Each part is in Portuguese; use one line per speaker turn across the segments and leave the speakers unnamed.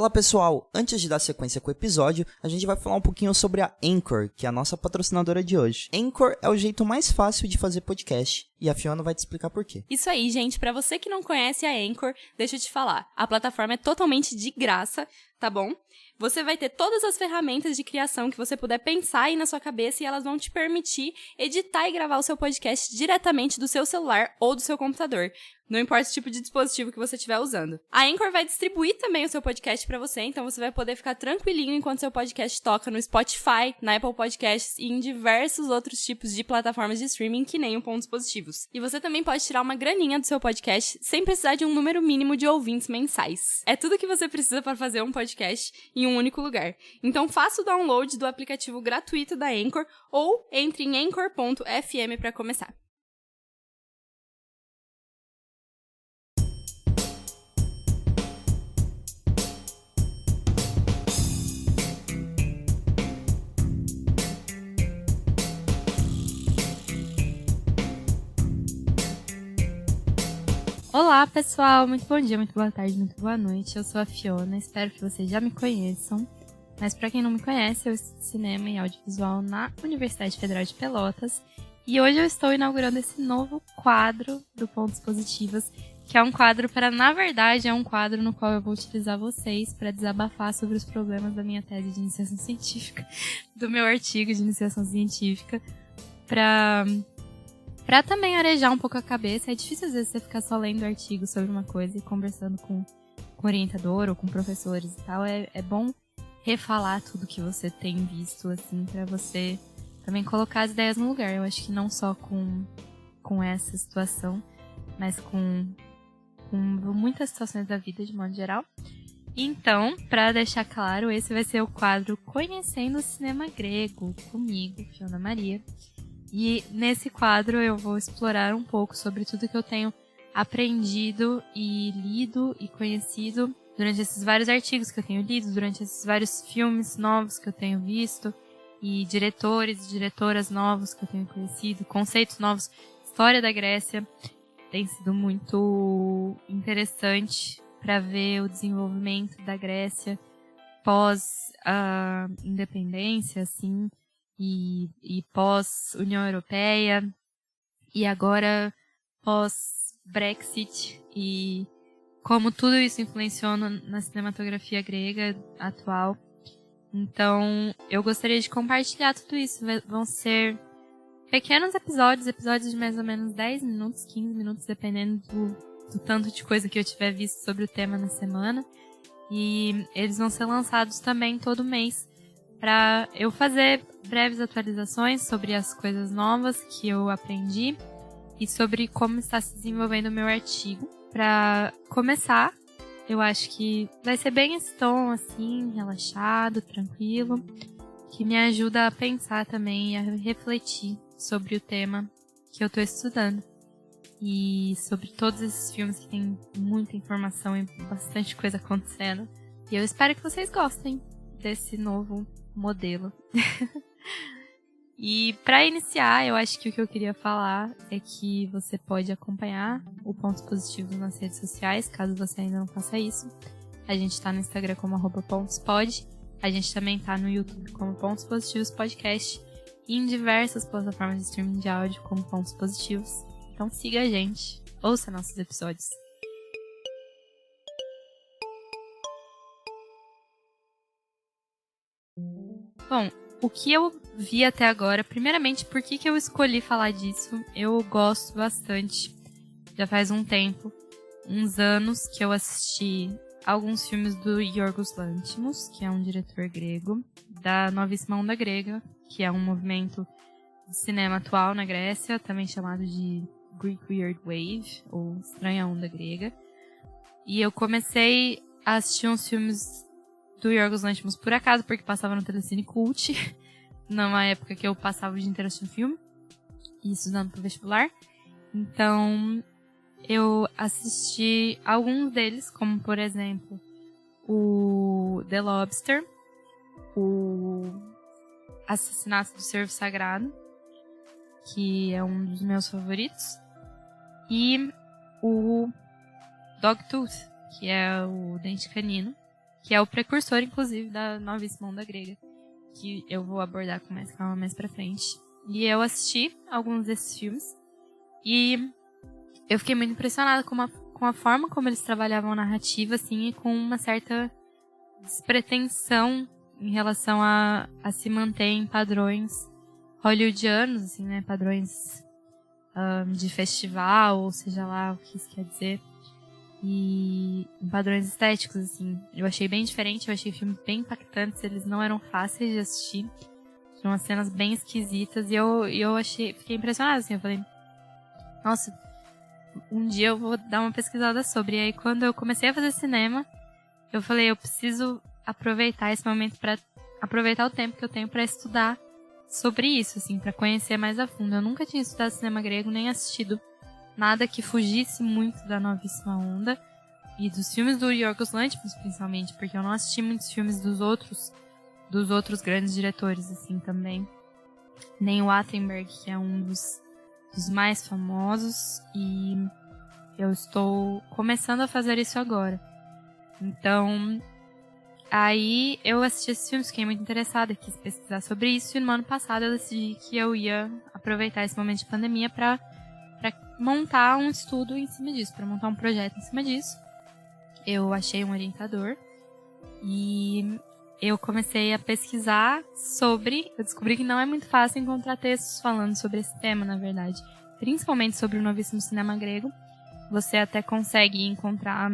Olá pessoal, antes de dar sequência com o episódio, a gente vai falar um pouquinho sobre a Anchor, que é a nossa patrocinadora de hoje. Anchor é o jeito mais fácil de fazer podcast, e a Fiona vai te explicar por quê.
Isso aí, gente, pra você que não conhece a Anchor, deixa eu te falar, a plataforma é totalmente de graça, tá bom? Você vai ter todas as ferramentas de criação que você puder pensar aí na sua cabeça e elas vão te permitir editar e gravar o seu podcast diretamente do seu celular ou do seu computador. Não importa o tipo de dispositivo que você estiver usando. A Anchor vai distribuir também o seu podcast pra você, então você vai poder ficar tranquilinho enquanto seu podcast toca no Spotify, na Apple Podcasts e em diversos outros tipos de plataformas de streaming que nem o Pontos Positivos. E você também pode tirar uma graninha do seu podcast sem precisar de um número mínimo de ouvintes mensais. É tudo que você precisa para fazer um podcast em um único lugar. Então faça o download do aplicativo gratuito da Anchor ou entre em anchor.fm para começar. Olá, pessoal! Muito bom dia, muito boa tarde, muito boa noite. Eu sou a Fiona, espero que vocês já me conheçam. Mas para quem não me conhece, eu estudo cinema e audiovisual na Universidade Federal de Pelotas. E hoje eu estou inaugurando esse novo quadro do Pontos Positivos, que é um quadro na verdade, é um quadro no qual eu vou utilizar vocês para desabafar sobre os problemas da minha tese de iniciação científica, do meu artigo de iniciação científica, para também arejar um pouco a cabeça. É difícil às vezes você ficar só lendo artigo sobre uma coisa e conversando com orientador ou com professores e tal. É bom refalar tudo que você tem visto, assim, pra você também colocar as ideias no lugar. Eu acho que não só com essa situação, mas com muitas situações da vida de modo geral. Então, pra deixar claro, esse vai ser o quadro Conhecendo o Cinema Grego, comigo, Fiona Maria. E nesse quadro eu vou explorar um pouco sobre tudo que eu tenho aprendido e lido e conhecido durante esses vários artigos que eu tenho lido, durante esses vários filmes novos que eu tenho visto, e diretores e diretoras novos que eu tenho conhecido, conceitos novos. História da Grécia tem sido muito interessante para ver o desenvolvimento da Grécia pós a independência, assim, e pós-União Europeia, e agora pós-Brexit, e como tudo isso influenciou na cinematografia grega atual. Então, eu gostaria de compartilhar tudo isso. Vão ser pequenos episódios de mais ou menos 10 minutos, 15 minutos, dependendo do tanto de coisa que eu tiver visto sobre o tema na semana. E eles vão ser lançados também todo mês, para eu fazer breves atualizações sobre as coisas novas que eu aprendi e sobre como está se desenvolvendo o meu artigo. Para começar, eu acho que vai ser bem esse tom, assim, relaxado, tranquilo, que me ajuda a pensar também e a refletir sobre o tema que eu estou estudando. E sobre todos esses filmes que tem muita informação e bastante coisa acontecendo. E eu espero que vocês gostem desse novo modelo. E para iniciar, eu acho que o que eu queria falar é que você pode acompanhar o Pontos Positivos nas redes sociais, caso você ainda não faça isso. A gente tá no Instagram como @pontospod, a gente também tá no YouTube como Pontos Positivos Podcast e em diversas plataformas de streaming de áudio como Pontos Positivos. Então siga a gente, ouça nossos episódios. Bom, o que eu vi até agora, primeiramente, por que eu escolhi falar disso? Eu gosto bastante, já faz um tempo, uns anos, que eu assisti alguns filmes do Yorgos Lanthimos, que é um diretor grego, da Novíssima Onda Grega, que é um movimento de cinema atual na Grécia, também chamado de Greek Weird Wave, ou Estranha Onda Grega. E eu comecei a assistir uns filmes do Yorgos Lanthimos por acaso, porque passava no Telecine Cult, numa época que eu passava o dia inteiro assistindo filme e estudando pro vestibular. Então, eu assisti alguns deles, como, por exemplo, o The Lobster, o Assassinato do Cervo Sagrado, que é um dos meus favoritos, e o Dogtooth, que é o Dente Canino, que é o precursor, inclusive, da Novíssima Onda Grega, que eu vou abordar com mais calma mais pra frente. E eu assisti alguns desses filmes, e eu fiquei muito impressionada com a forma como eles trabalhavam a narrativa, assim, e com uma certa despretensão em relação a se manter em padrões hollywoodianos, assim, né, padrões de festival, ou seja lá o que isso quer dizer, e padrões estéticos, assim. Eu achei bem diferente, eu achei filmes bem impactantes, eles não eram fáceis de assistir, tinham umas cenas bem esquisitas, e eu fiquei impressionada, assim, eu falei, nossa, um dia eu vou dar uma pesquisada sobre. E aí, quando eu comecei a fazer cinema, eu falei, eu preciso aproveitar esse momento para aproveitar o tempo que eu tenho para estudar sobre isso, assim, para conhecer mais a fundo. Eu nunca tinha estudado cinema grego, nem assistido nada que fugisse muito da Novíssima Onda e dos filmes do Yorgos Lanthimos, principalmente, porque eu não assisti muitos filmes dos outros grandes diretores, assim, também. Nem o Attenberg, que é um dos mais famosos, e eu estou começando a fazer isso agora. Então, aí eu assisti esses filmes, fiquei muito interessada, quis pesquisar sobre isso, e no ano passado eu decidi que eu ia aproveitar esse momento de pandemia para montar um estudo em cima disso, para montar um projeto em cima disso. Eu achei um orientador e eu comecei a pesquisar sobre... Eu descobri que não é muito fácil encontrar textos falando sobre esse tema, na verdade. Principalmente sobre o novíssimo cinema grego. Você até consegue encontrar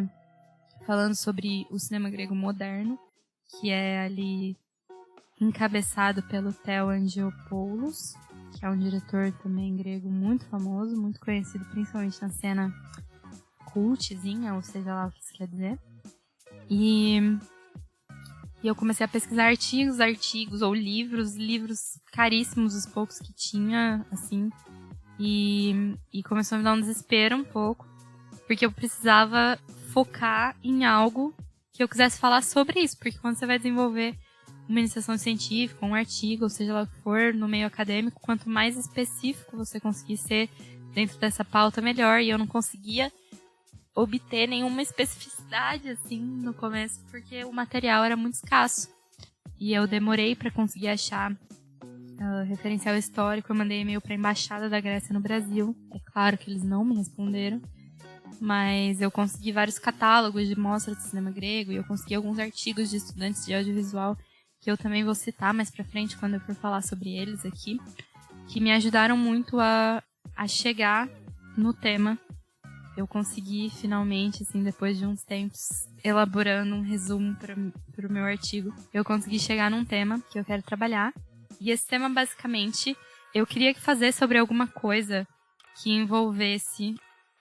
falando sobre o cinema grego moderno, que é ali encabeçado pelo Theo Angiopoulos, que é um diretor também grego muito famoso, muito conhecido principalmente na cena cultzinha, ou seja lá o que isso quer dizer. E eu comecei a pesquisar artigos ou livros caríssimos, os poucos que tinha, assim. E começou a me dar um desespero um pouco, porque eu precisava focar em algo que eu quisesse falar sobre isso, porque quando você vai desenvolver uma iniciação científica, um artigo, ou seja lá o que for, no meio acadêmico, quanto mais específico você conseguir ser dentro dessa pauta, melhor. E eu não conseguia obter nenhuma especificidade, assim, no começo, porque o material era muito escasso. E eu demorei para conseguir achar referencial histórico. Eu mandei e-mail para a Embaixada da Grécia no Brasil. É claro que eles não me responderam, mas eu consegui vários catálogos de mostras de cinema grego, e eu consegui alguns artigos de estudantes de audiovisual, que eu também vou citar mais pra frente quando eu for falar sobre eles aqui, que me ajudaram muito a chegar no tema. Eu consegui finalmente, assim, depois de uns tempos elaborando um resumo pro meu artigo, eu consegui chegar num tema que eu quero trabalhar. E esse tema, basicamente, eu queria fazer sobre alguma coisa que envolvesse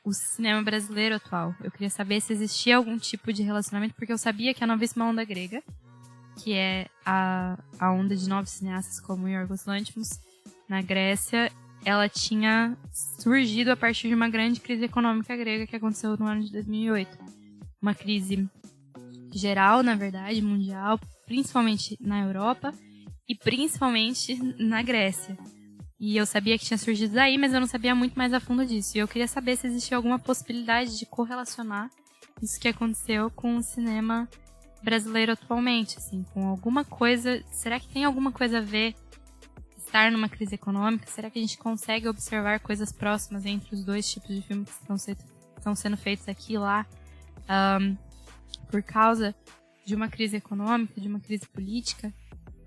o cinema brasileiro atual. Eu queria saber se existia algum tipo de relacionamento, porque eu sabia que a Novíssima Onda Grega, que é a onda de novos cineastas como Yorgos Lanthimos na Grécia, ela tinha surgido a partir de uma grande crise econômica grega que aconteceu no ano de 2008. Uma crise geral, na verdade, mundial, principalmente na Europa e principalmente na Grécia. E eu sabia que tinha surgido daí, mas eu não sabia muito mais a fundo disso. E eu queria saber se existia alguma possibilidade de correlacionar isso que aconteceu com o cinema brasileiro atualmente, assim, com alguma coisa. Será que tem alguma coisa a ver estar numa crise econômica? Será que a gente consegue observar coisas próximas entre os dois tipos de filmes que estão sendo feitos aqui e lá, por causa de uma crise econômica, de uma crise política?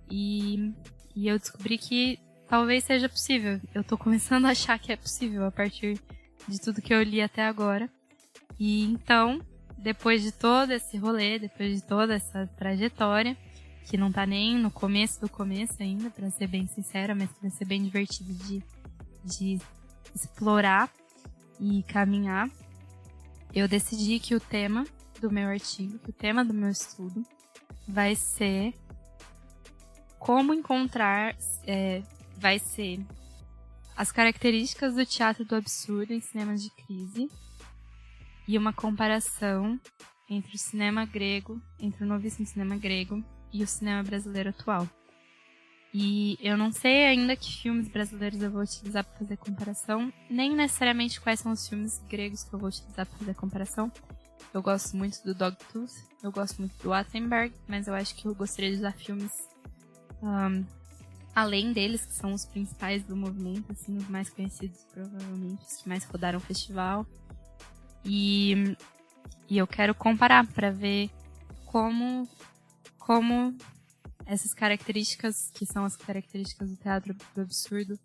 E eu descobri que talvez seja possível. Eu tô começando a achar que é possível a partir de tudo que eu li até agora. E então, depois de todo esse rolê, depois de toda essa trajetória, que não tá nem no começo do começo ainda, pra ser bem sincera, mas pra ser bem divertido de explorar e caminhar, eu decidi que o tema do meu artigo, que o tema do meu estudo vai ser como encontrar, vai ser as características do teatro do absurdo em cinemas de crise e uma comparação entre o cinema grego, entre o novíssimo cinema grego e o cinema brasileiro atual. E eu não sei ainda que filmes brasileiros eu vou utilizar para fazer comparação, nem necessariamente quais são os filmes gregos que eu vou utilizar para fazer comparação, Eu gosto muito do Dogtooth, eu gosto muito do Attenberg, mas eu acho que eu gostaria de usar filmes além deles, que são os principais do movimento, assim, os mais conhecidos, provavelmente, os que mais rodaram o festival. E eu quero comparar para ver como essas características, que são as características do teatro do absurdo,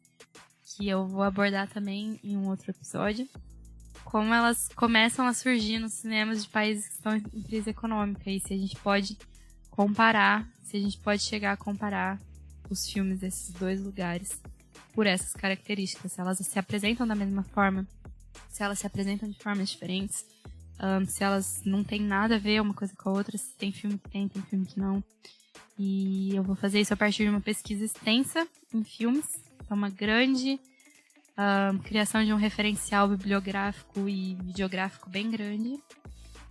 que eu vou abordar também em um outro episódio, como elas começam a surgir nos cinemas de países que estão em crise econômica, e se a gente pode comparar, se a gente pode chegar a comparar os filmes desses dois lugares por essas características, se elas se apresentam da mesma forma, se elas se apresentam de formas diferentes, se elas não têm nada a ver uma coisa com a outra, se tem filme que tem filme que não. E eu vou fazer isso a partir de uma pesquisa extensa em filmes, é uma grande criação de um referencial bibliográfico e videográfico bem grande,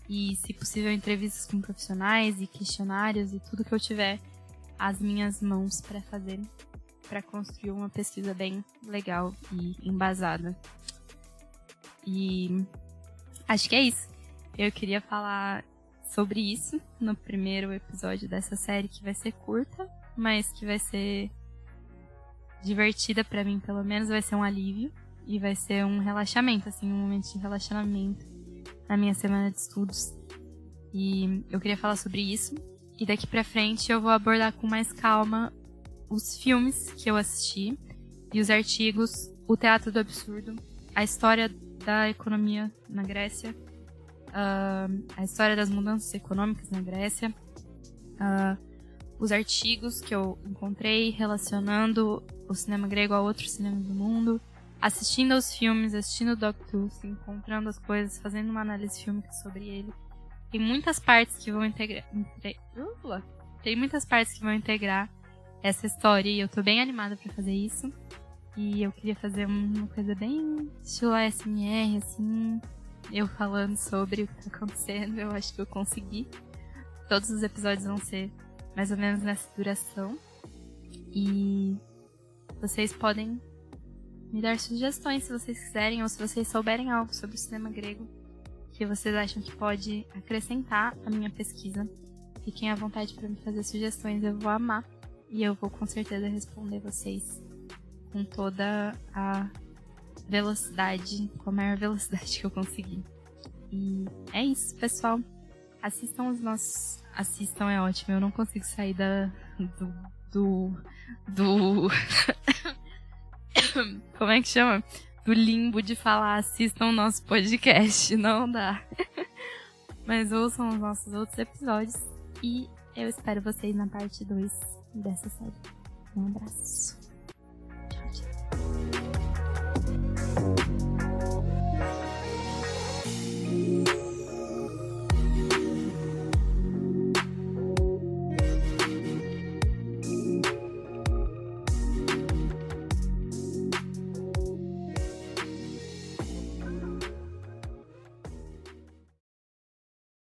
e, se possível, entrevistas com profissionais e questionários e tudo que eu tiver às minhas mãos para fazer, para construir uma pesquisa bem legal e embasada. E acho que é isso. Eu queria falar sobre isso no primeiro episódio dessa série, que vai ser curta, mas que vai ser divertida pra mim, pelo menos. Vai ser um alívio e vai ser um relaxamento, assim, um momento de relaxamento na minha semana de estudos. E eu queria falar sobre isso. E daqui pra frente eu vou abordar com mais calma os filmes que eu assisti e os artigos, o teatro do absurdo, a história da economia na Grécia, a história das mudanças econômicas na Grécia, os artigos que eu encontrei relacionando o cinema grego a outros cinemas do mundo, assistindo aos filmes, assistindo o Dogtooth, encontrando as coisas, fazendo uma análise fílmica sobre ele. Tem muitas partes que vão integrar essa história, e eu tô bem animada pra fazer isso. E eu queria fazer uma coisa bem estilo ASMR, assim, eu falando sobre o que tá acontecendo. Eu acho que eu consegui. Todos os episódios vão ser mais ou menos nessa duração. E vocês podem me dar sugestões se vocês quiserem, ou se vocês souberem algo sobre o cinema grego que vocês acham que pode acrescentar à minha pesquisa. Fiquem à vontade para me fazer sugestões, eu vou amar. E eu vou com certeza responder vocês com toda a velocidade, com a maior velocidade que eu conseguir. E é isso, pessoal. Assistam os nossos... Assistam é ótimo, eu não consigo sair como é que chama? Do limbo de falar assistam o nosso podcast, não dá. Mas ouçam os nossos outros episódios e eu espero vocês na parte 2 dessa série. Um abraço.